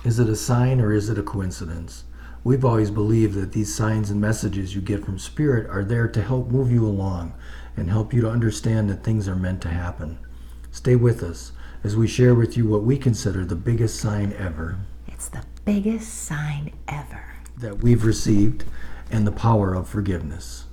Is it a sign or is it a coincidence? We've always believed that these signs and messages you get from Spirit are there to help move you along and help you to understand that things are meant to happen. Stay with us as we share with you what we consider the biggest sign ever. It's the biggest sign ever that we've received, and the power of forgiveness.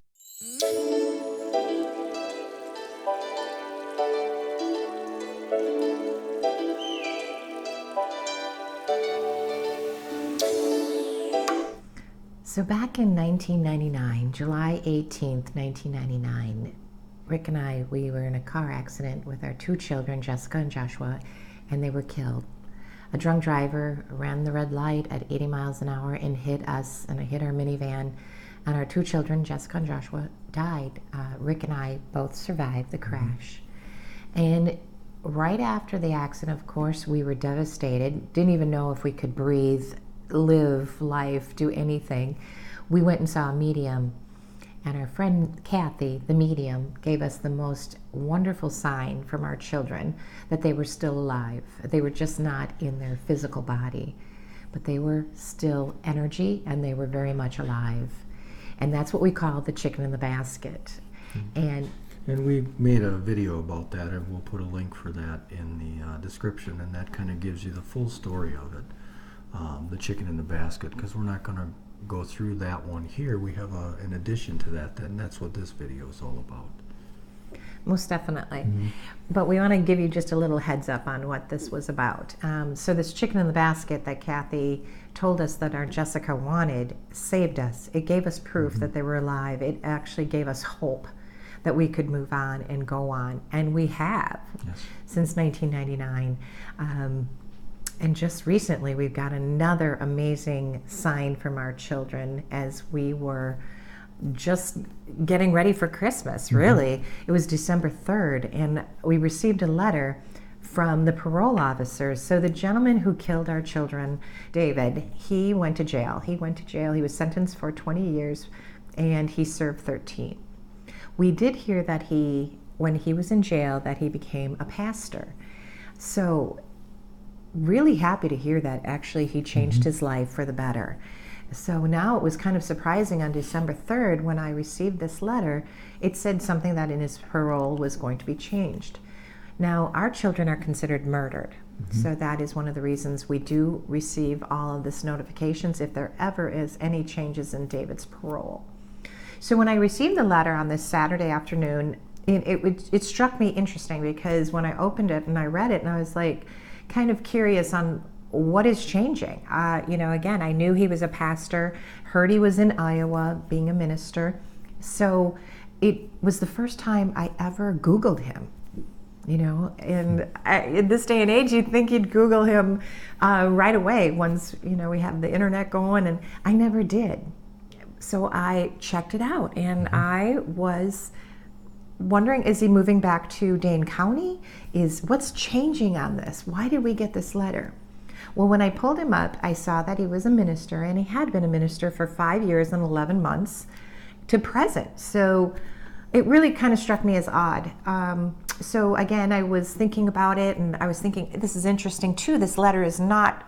So back in 1999, July 18th, 1999, Rick and I, we were in a car accident with our two children, Jessica and Joshua, and they were killed. A drunk driver ran the red light at 80 miles an hour and hit us, and it hit our minivan, and our two children, Jessica and Joshua, died. Rick and I both survived the crash. And right after the accident, of course, we were devastated, didn't even know if we could breathe, live life, do anything. We went and saw a medium, and our friend Kathy, the medium, gave us the most wonderful sign from our children that they were still alive. They were just not in their physical body, but they were still energy and they were very much alive. And that's what we call the chicken in the basket. And we made a video about that, and we'll put a link for that in the description, and that kind of gives you the full story of it. The chicken in the basket, because we're not going to go through that one here. We have an addition to that, and that's what this video is all about. Most definitely. But we want to give you just a little heads up on what this was about. So this chicken in the basket that Kathy told us that our Jessica wanted saved us. It gave us proof that they were alive. It actually gave us hope that we could move on and go on, and we have since 1999. And just recently, we've got another amazing sign from our children as we were just getting ready for Christmas, really. It was December 3rd, and we received a letter from the parole officers. So the gentleman who killed our children, David, he went to jail. He was sentenced for 20 years, and he served 13. We did hear that when he was in jail, that he became a pastor. So really happy to hear that actually he changed his life for the better. So now it was kind of surprising on December 3rd when I received this letter. It said something that in his parole was going to be changed. Now our children are considered murdered. So that is one of the reasons we do receive all of this notifications if there ever is any changes in David's parole. So when I received the letter on this Saturday afternoon, it struck me interesting, because when I opened it and I read it, and I was like, kind of curious on what is changing. Again, I knew he was a pastor, heard he was in Iowa being a minister. So it was the first time I ever Googled him, and in this day and age, you'd think you'd Google him right away once, we have the internet going, and I never did. So I checked it out, and I was wondering, is he moving back to Dane County? What's changing on this? Why did we get this letter? Well, when I pulled him up, I saw that he was a minister, and he had been a minister for 5 years and 11 months to present. So it really kind of struck me as odd. So again, I was thinking about it, and I was thinking, this is interesting too. This letter is not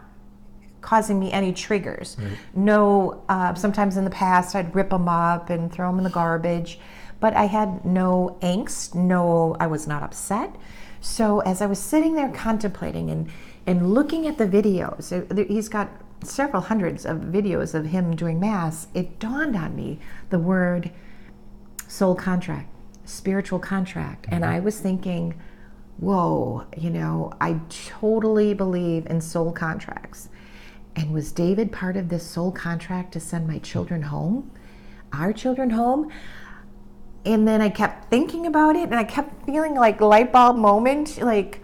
causing me any triggers. No, sometimes in the past I'd rip them up and throw them in the garbage, but I had no angst, I was not upset. So as I was sitting there contemplating and looking at the videos, he's got several hundreds of videos of him doing Mass, it dawned on me the word soul contract, spiritual contract. And I was thinking, whoa, I totally believe in soul contracts. And was David part of this soul contract to send my children home, our children home? And then I kept thinking about it, and I kept feeling like light bulb moment, like,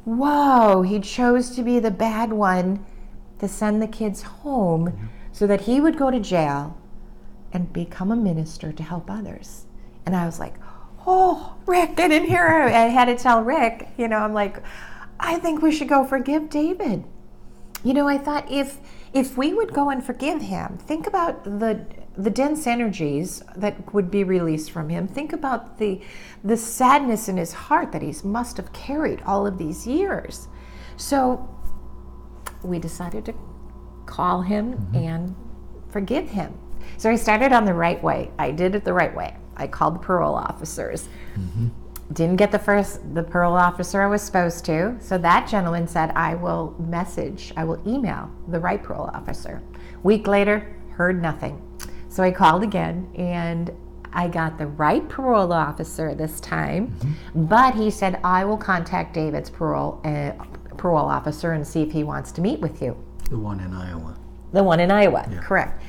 whoa, he chose to be the bad one to send the kids home so that he would go to jail and become a minister to help others. And I was like, oh, Rick, I didn't hear her. I had to tell Rick, I'm like, I think we should go forgive David. I thought if we would go and forgive him, think about the dense energies that would be released from him. Think about the sadness in his heart that he must have carried all of these years. So we decided to call him and forgive him. So I started on the right way. I did it the right way. I called the parole officers. Didn't get the parole officer I was supposed to. So that gentleman said, I will email the right parole officer. Week later, heard nothing. So I called again, and I got the right parole officer this time, but he said, I will contact David's parole officer and see if he wants to meet with you. The one in Iowa. The one in Iowa, Yeah. correct.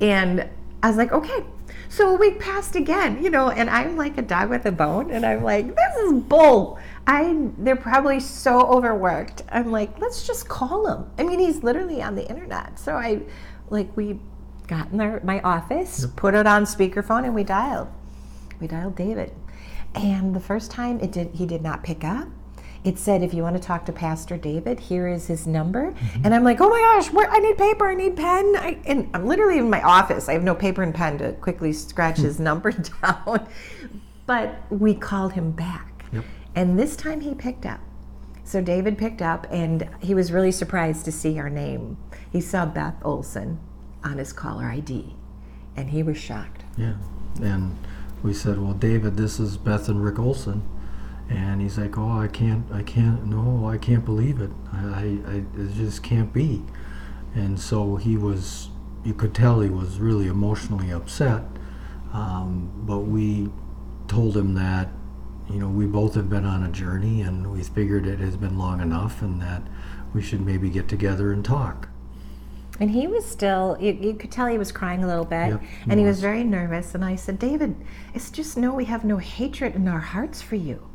And I was like, okay. So a week passed again, and I'm like a dog with a bone, and I'm like, this is bull. They're probably so overworked. I'm like, let's just call him. I mean, he's literally on the internet. So we got in my office, put it on speakerphone, and we dialed David. And the first time he did not pick up. It said, if you want to talk to Pastor David, here is his number. And I'm like, oh my gosh, I need paper, I need pen. And I'm literally in my office. I have no paper and pen to quickly scratch his number down. But we called him back. And this time he picked up. So David picked up, and he was really surprised to see our name. He saw Beth Olson on his caller ID, and he was shocked. Yeah. And we said, well, David, this is Beth and Rick Olson. And he's like, oh, I can't believe it. It just can't be. And so you could tell he was really emotionally upset. But we told him that, we both have been on a journey, and we figured it has been long enough, and that we should maybe get together and talk. And he was still, you could tell he was crying a little bit, and he was very nervous. And I said, David, it's just we have no hatred in our hearts for you.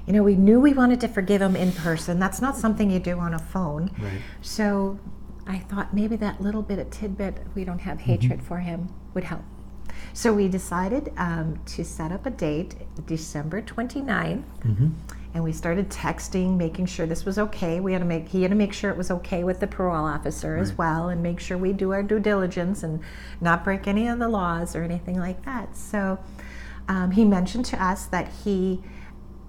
We knew we wanted to forgive him in person. That's not something you do on a phone. Right. So I thought maybe that little bit of tidbit, we don't have hatred for him, would help. So we decided to set up a date, December 29th, and we started texting, making sure this was okay. He had to make sure it was okay with the parole officer as well, and make sure we do our due diligence and not break any of the laws or anything like that. So he mentioned to us that he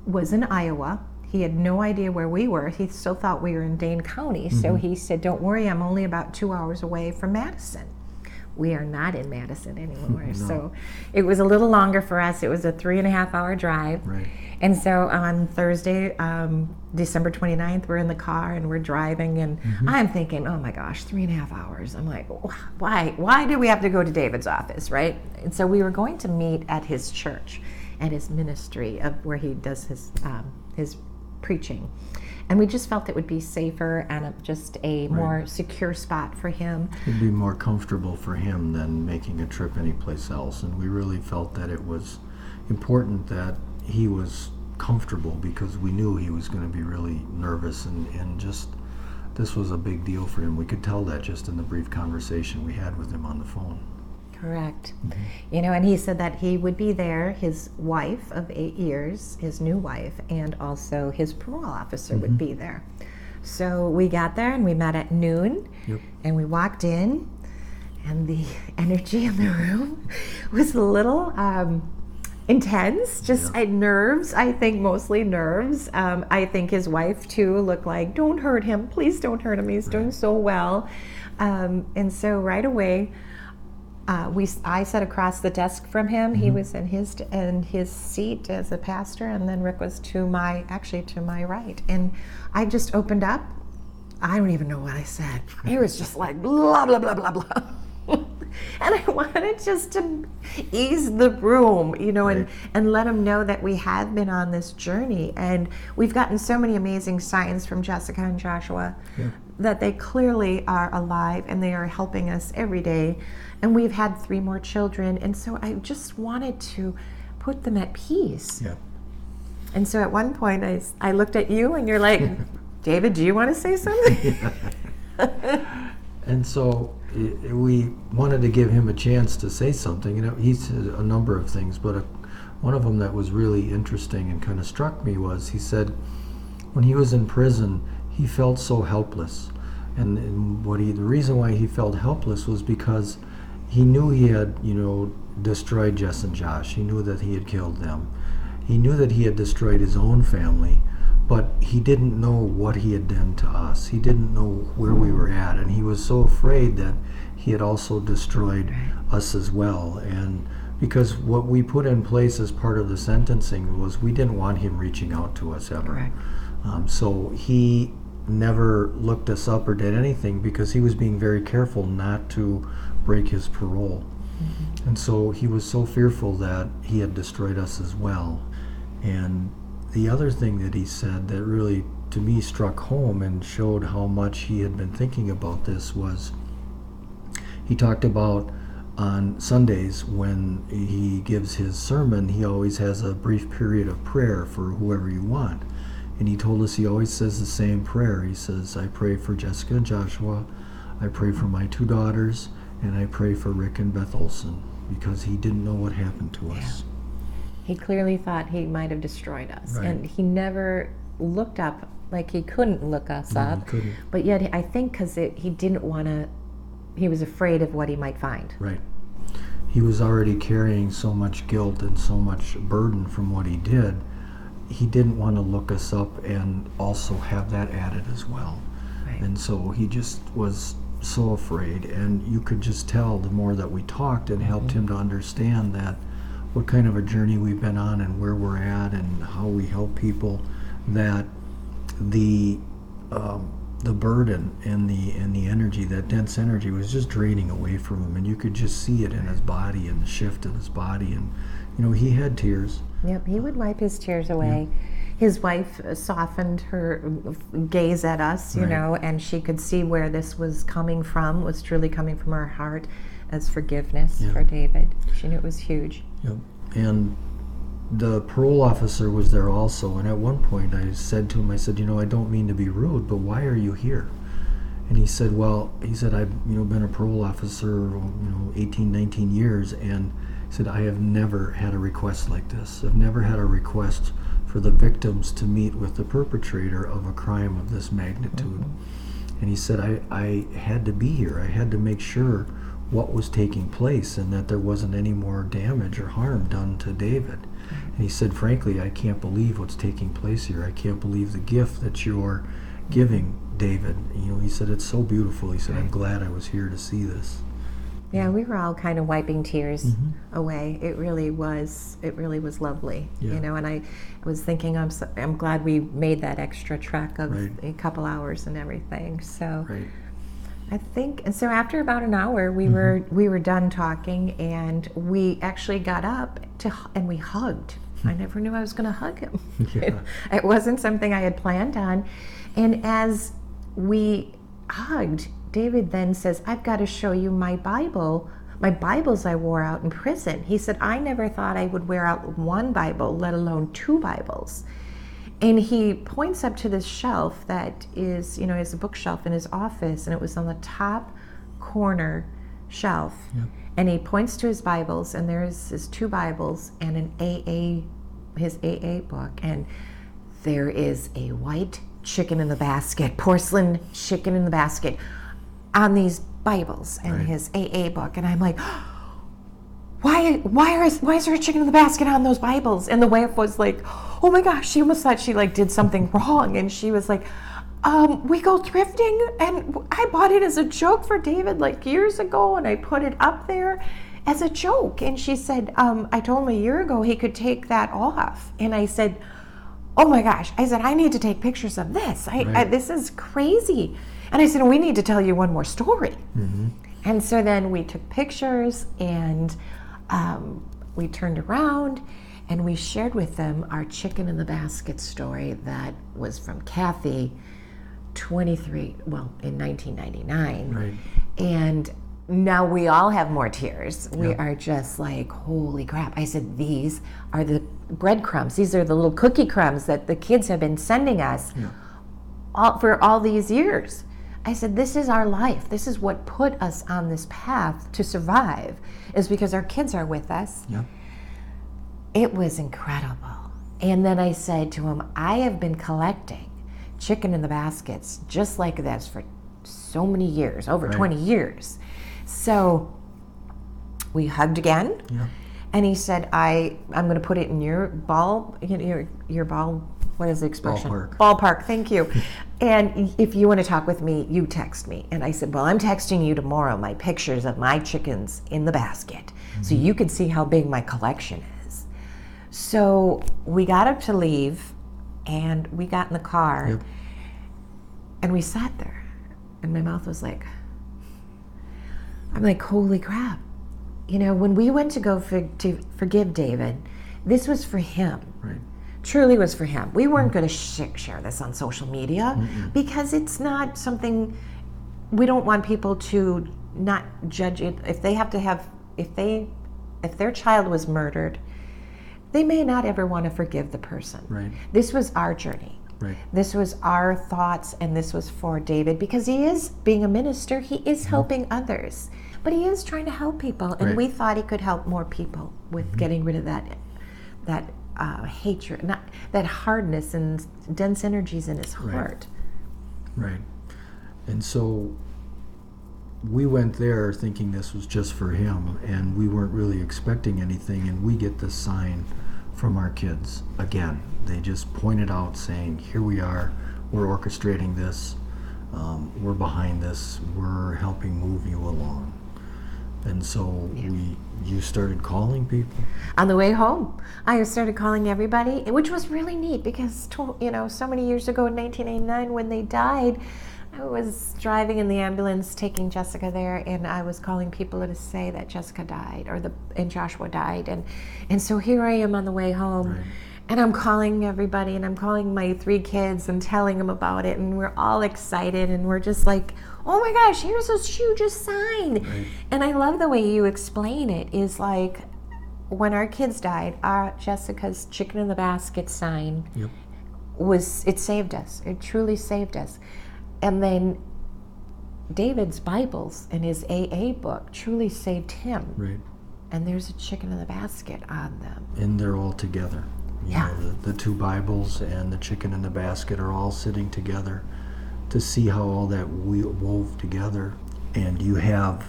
was in Iowa. He had no idea where we were. He still thought we were in Dane County. So he said, don't worry, I'm only about 2 hours away from Madison. We are not in Madison anymore. No. So it was a little longer for us. It was a 3.5-hour drive. Right. And so on Thursday, December 29th, we're in the car and we're driving, and I'm thinking, oh my gosh, 3.5 hours. I'm like, why do we have to go to David's office, right? And so we were going to meet at his church, at his ministry of where he does his preaching. And we just felt it would be safer and just a more secure spot for him. It'd be more comfortable for him than making a trip anyplace else. And we really felt that it was important that he was comfortable, because we knew he was going to be really nervous, and just this was a big deal for him. We could tell that just in the brief conversation we had with him on the phone. Correct. And he said that he would be there, his wife of 8 years, his new wife, and also his parole officer would be there. So we got there and we met at noon, and we walked in, and the energy in the room was a little intense, just nerves, I think mostly nerves. I think his wife too looked like, don't hurt him, please don't hurt him, he's doing so well. And so right away, I sat across the desk from him. He was in his seat as a pastor, and then Rick was to my right. And I just opened up. I don't even know what I said. It was just like blah blah blah blah blah. And I wanted just to ease the room, and let him know that we have been on this journey, and we've gotten so many amazing signs from Jessica and Joshua that they clearly are alive and they are helping us every day. And we've had 3 more children, and so I just wanted to put them at peace. And so at one point I looked at you and you're like, David, do you want to say something? And so we wanted to give him a chance to say something. He said a number of things, but one of them that was really interesting and kind of struck me was, he said when he was in prison, he felt so helpless. And the reason why he felt helpless was because he knew he had, destroyed Jess and Josh. He knew that he had killed them. He knew that he had destroyed his own family, but he didn't know what he had done to us. He didn't know where we were at, and he was so afraid that he had also destroyed us as well. And because what we put in place as part of the sentencing was we didn't want him reaching out to us ever. Correct. So he never looked us up or did anything because he was being very careful not to break his parole. And so he was so fearful that he had destroyed us as well. And the other thing that he said that really, to me, struck home and showed how much he had been thinking about this was he talked about on Sundays when he gives his sermon, he always has a brief period of prayer for whoever you want. And he told us he always says the same prayer. He says, I pray for Jessica and Joshua, I pray for my 2 daughters, and I pray for Rick and Beth Olson, because he didn't know what happened to us. He clearly thought he might have destroyed us. Right. And he never looked up, like he couldn't look us No, up. he couldn't. But yet, I think because he didn't want to, he was afraid of what he might find. Right. He was already carrying so much guilt and so much burden from what he did. He didn't want to look us up and also have that added as well. Right. And so he just was so afraid. And you could just tell the more that we talked and helped him to understand that what kind of a journey we've been on and where we're at and how we help people, that the burden and the energy, that dense energy, was just draining away from him, and you could just see it in his body and the shift in his body. And he had tears. Yep, he would wipe his tears away. His wife softened her gaze at us, Right. and she could see where this was coming from, was truly coming from her heart as forgiveness for David. She knew it was huge. Yep. And the parole officer was there also, and at one point I said to him, I said, I don't mean to be rude, but why are you here? And he said, I've been a parole officer 18, 19 years, and he said, I have never had a request like this. I've never had a request for the victims to meet with the perpetrator of a crime of this magnitude. And he said, I had to be here. I had to make sure what was taking place and that there wasn't any more damage or harm done to David. And he said, frankly, I can't believe what's taking place here. I can't believe the gift that you're giving David. He said, it's so beautiful. He said, I'm glad I was here to see this. Yeah, we were all kind of wiping tears away. It really was lovely, And I was thinking, I'm glad we made that extra trek of a couple hours and everything. So I think, and so after about an hour, we were done talking, and we actually got up and we hugged. I never knew I was going to hug him. It wasn't something I had planned on. And as we hugged, David then says, I've got to show you my Bibles I wore out in prison. He said, I never thought I would wear out one Bible, let alone 2 Bibles. And he points up to this shelf that is, is a bookshelf in his office, and it was on the top corner shelf. And he points to his Bibles, and there's his 2 Bibles and his AA book, and there is a white chicken in the basket, porcelain chicken in the basket, on these Bibles and his AA book. And I'm like, why is there a chicken in the basket on those Bibles? And the wife was like, oh my gosh, she almost thought she did something wrong. And she was like, we go thrifting, and I bought it as a joke for David years ago, and I put it up there as a joke. And she said, I told him a year ago he could take that off. And I said, oh my gosh, I need to take pictures of this. This is crazy. And I said, we need to tell you one more story. And so then we took pictures, and we turned around and we shared with them our chicken in the basket story that was from Kathy in 1999. And now we all have more tears. We are just like, holy crap. I said, these are the breadcrumbs. These are the little cookie crumbs that the kids have been sending us for all these years. I said, this is our life. This is what put us on this path to survive, is because our kids are with us. It was incredible. And then I said to him, I have been collecting chicken in the baskets just like this for so many years, over 20 years. So we hugged again. And he said, I'm going to put it in your ball, your ball what is the expression? Ballpark. Ballpark, thank you. And if you want to talk with me, you text me. And I said, well, I'm texting you tomorrow my pictures of my chickens in the basket so you can see how big my collection is. So we got up to leave, and we got in the car, Yep. and we sat there, and my mouth was like, I'm like, holy crap. You know, when we went to go to forgive David, this was for him. Right. Truly was for him. We weren't going to share this on social media because it's not something, we don't want people to not judge it. If they have to have, if their child was murdered, they may not ever want to forgive the person. Right. This was our journey. Right. This was our thoughts, and this was for David, because he is being a minister, he is helping others, but he is trying to help people, and Right. we thought he could help more people with getting rid of that hatred, not that hardness and dense energies in his heart. Right. And so we went there thinking this was just for him, and we weren't really expecting anything, and we get this sign from our kids. Again, they just pointed out saying, here we are, we're orchestrating this, we're behind this, we're helping move you along. And so you started calling people? On the way home, I started calling everybody, which was really neat because, so many years ago in 1989 when they died, I was driving in the ambulance taking Jessica there, and I was calling people to say that Jessica died and Joshua died. And so here I am on the way home. Right. And I'm calling everybody, and I'm calling my 3 kids and telling them about it, and we're all excited, and we're just like, oh my gosh, here's this huge sign. Right. And I love the way you explain it, is like, when our kids died, Jessica's chicken in the basket sign, Yep. it saved us. It truly saved us. And then David's Bibles and his AA book truly saved him. Right. And there's a chicken in the basket on them. And they're all together. You Yeah. know, the 2 Bibles and the chicken in the basket are all sitting together to see how all that wove together. And you have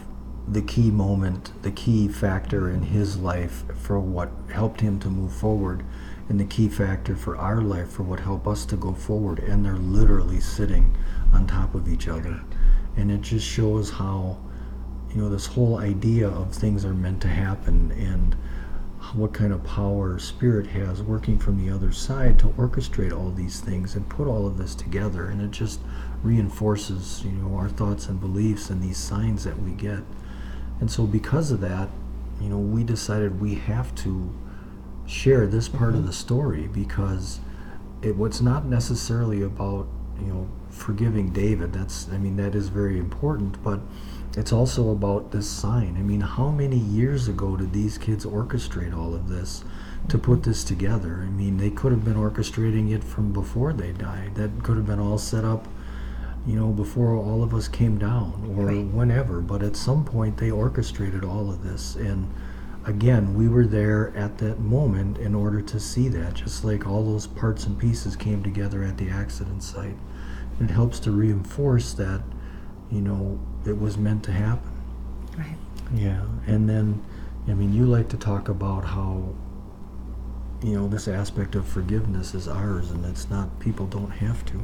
the key moment, the key factor in his life for what helped him to move forward, and the key factor for our life for what helped us to go forward. And they're literally sitting on top of each other. And it just shows how, this whole idea of things are meant to happen, and what kind of power Spirit has working from the other side to orchestrate all these things and put all of this together. And it just reinforces, our thoughts and beliefs and these signs that we get. And so because of that, we decided we have to share this part of the story, because what's not necessarily about, forgiving David. That is very important, but it's also about this sign. How many years ago did these kids orchestrate all of this to put this together? They could have been orchestrating it from before they died. That could have been all set up, before all of us came down, or Right. whenever. But at some point they orchestrated all of this. And again, we were there at that moment in order to see that, just like all those parts and pieces came together at the accident site. It helps to reinforce that, it was meant to happen. Right. Yeah. And then, you like to talk about how, this aspect of forgiveness is ours, and it's not, people don't have to.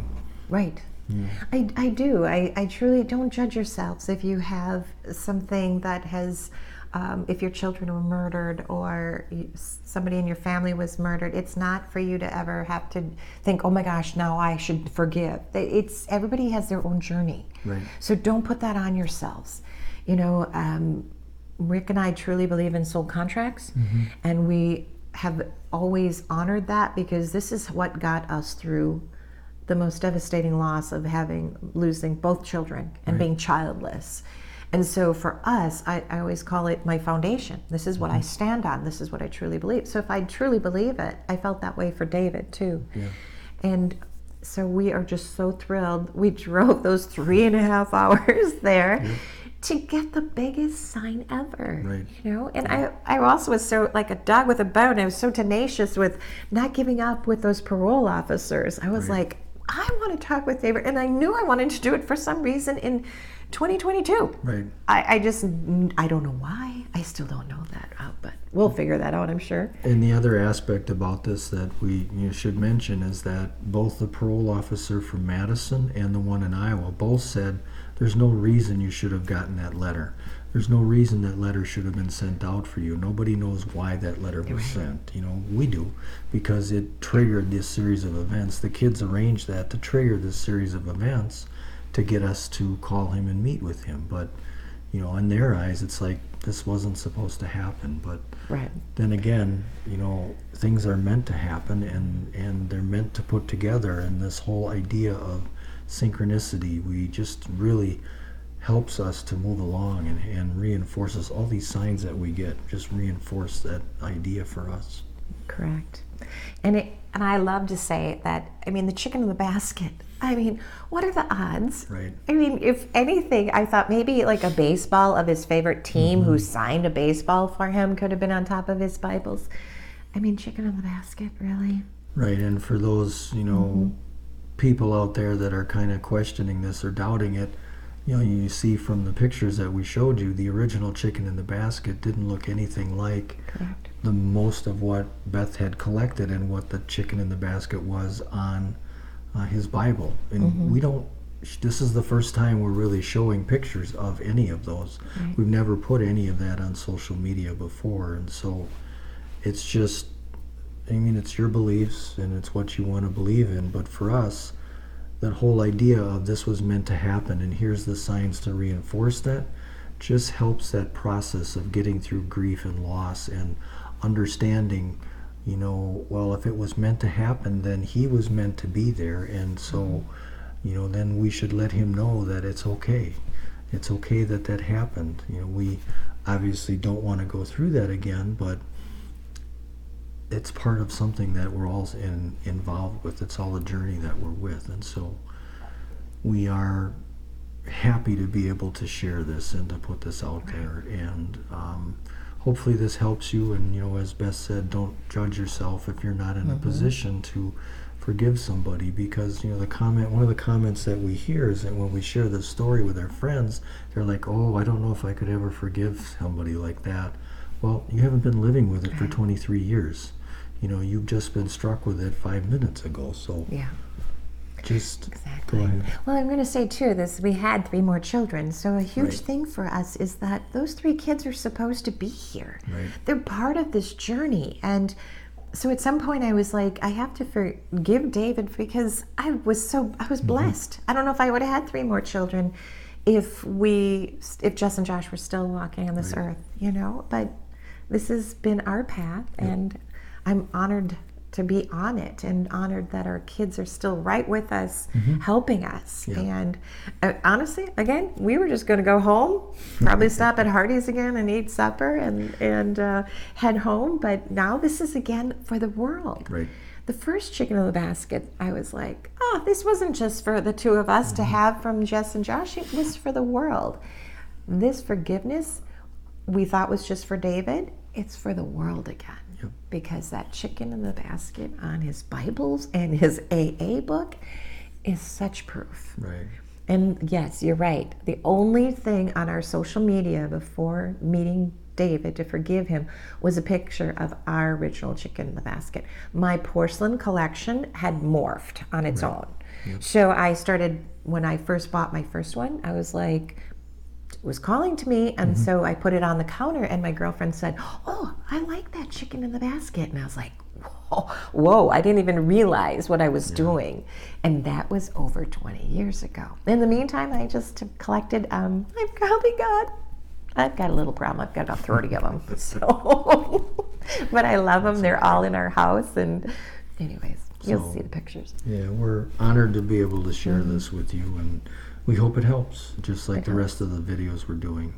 Right. Yeah. I do. I truly don't judge yourselves if you have something that has, if your children were murdered, or somebody in your family was murdered. It's not for you to ever have to think, oh my gosh, now I should forgive. Everybody has their own journey. Right. So don't put that on yourselves. Rick and I truly believe in soul contracts, and we have always honored that, because this is what got us through the most devastating loss of losing both children and Right. being childless. And so for us, I always call it my foundation. This is what I stand on. This is what I truly believe. So if I truly believe it, I felt that way for David too. Yeah. And so we are just so thrilled. We drove those 3.5 hours there to get the biggest sign ever. Right. And I also was so like a dog with a bone. I was so tenacious with not giving up with those parole officers. I was Right. like, I want to talk with David. And I knew I wanted to do it for some reason in 2022. Right. I don't know why. I still don't know that out, but we'll figure that out, I'm sure. And the other aspect about this that we should mention is that both the parole officer from Madison and the one in Iowa both said there's no reason you should have gotten that letter. There's no reason that letter should have been sent out for you. Nobody knows why that letter was sent. We do, because it triggered this series of events. The kids arranged that to trigger this series of events to get us to call him and meet with him. But, in their eyes, it's like this wasn't supposed to happen. But then again, things are meant to happen, and they're meant to put together. And this whole idea of synchronicity, we just really helps us to move along and reinforces all these signs that we get, just reinforce that idea for us. Correct. And I love to say that, the chicken in the basket, what are the odds? Right. If anything, I thought maybe like a baseball of his favorite team who signed a baseball for him could have been on top of his Bibles. Chicken in the basket, really? Right, and for those, people out there that are kind of questioning this or doubting it, you see from the pictures that we showed you, the original chicken in the basket didn't look anything like the most of what Beth had collected and what the chicken in the basket was on his Bible. And this is the first time we're really showing pictures of any of those. Right. We've never put any of that on social media before. And so it's just, it's your beliefs and it's what you want to believe in. But for us, that whole idea of this was meant to happen and here's the signs to reinforce that just helps that process of getting through grief and loss and understanding, well, if it was meant to happen, then he was meant to be there. And so, then we should let him know that it's okay. It's okay that happened. We obviously don't want to go through that again, but it's part of something that we're all involved with. It's all a journey that we're with. And so we are happy to be able to share this and to put this out there. And hopefully this helps you. And, as Beth said, don't judge yourself if you're not in a position to forgive somebody, because, one of the comments that we hear is that when we share this story with our friends, they're like, oh, I don't know if I could ever forgive somebody like that. Well, you haven't been living with it for 23 years. You've just been struck with it 5 minutes ago. So just exactly. Go ahead. Well, I'm going to say too, we had 3 more children. So a huge thing for us is that those 3 kids are supposed to be here. Right. They're part of this journey. And so at some point I was like, I have to forgive David because I was blessed. I don't know if I would have had 3 more children if Jess and Josh were still walking on this earth, but this has been our path, and I'm honored to be on it and honored that our kids are still right with us, helping us. And honestly, again, we were just going to go home, probably stop at Hardee's again and eat supper and head home. But now this is again for the world. Right. The first chicken in the basket, I was like, oh, this wasn't just for the 2 of us to have from Jess and Josh. It was for the world. This forgiveness we thought was just for David. It's for the world again. Because that chicken in the basket on his Bibles and his AA book is such proof. Right. And yes, you're right. The only thing on our social media before meeting David to forgive him was a picture of our original chicken in the basket. My porcelain collection had morphed on its own. So I started, when I first bought my first one, I was like, was calling to me, and so I put it on the counter, and my girlfriend said, oh, I like that chicken in the basket. And I was like, whoa, I didn't even realize what I was doing. And that was over 20 years ago. In the meantime, I just collected, I've got a little problem. I've got about 30 of them. So, but I love them. They're all in our house. And anyways, you'll see the pictures. Yeah, we're honored to be able to share this with you, and we hope it helps, just like the rest of the videos we're doing.